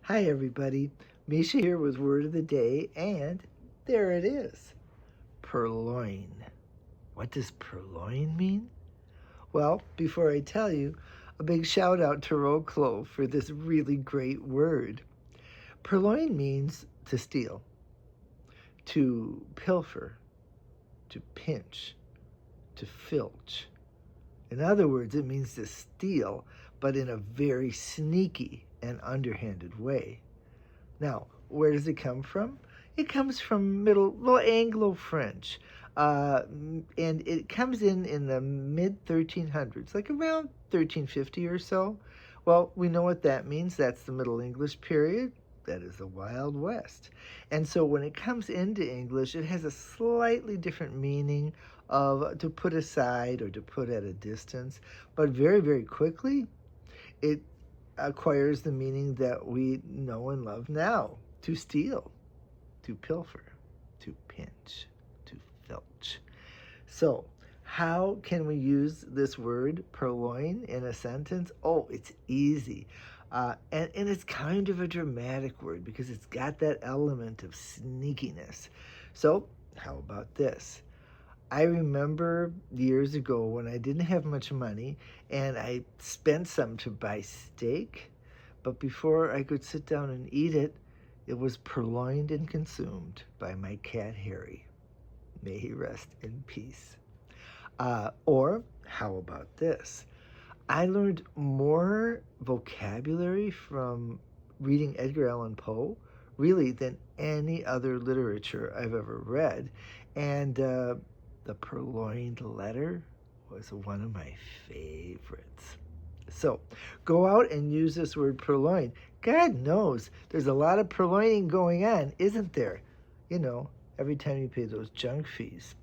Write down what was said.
Hi everybody, Mischa here with Word of the Day, and there it is, Purloin. What does purloin mean? Well, before I tell you, a big shout out to Roclo for this really great word. Purloin means to steal, to pilfer, to pinch, to filch. In other words, it means to steal, but in a very sneaky and underhanded way. Now, where does it come from? It comes from Anglo-French, and it comes in the mid 1300s, like around 1350 or so. Well, we know what that means. That's the Middle English period. That is the Wild West. And so when it comes into English, it has a slightly different meaning of to put aside or to put at a distance. But very, very quickly, it acquires the meaning that we know and love now: to steal, to pilfer, to pinch, to filch. So, how can we use this word purloin in a sentence? Oh, it's easy. And it's kind of a dramatic word because it's got that element of sneakiness. So, how about this? I remember years ago when I didn't have much money and I spent some to buy steak, but before I could sit down and eat it, it was purloined and consumed by my cat Harry. May he rest in peace. Or how about this? I learned more vocabulary from reading Edgar Allan Poe, really, than any other literature I've ever read. And the purloined letter was one of my favorites. So go out and use this word purloin. God knows there's a lot of purloining going on, isn't there? You know, every time you pay those junk fees.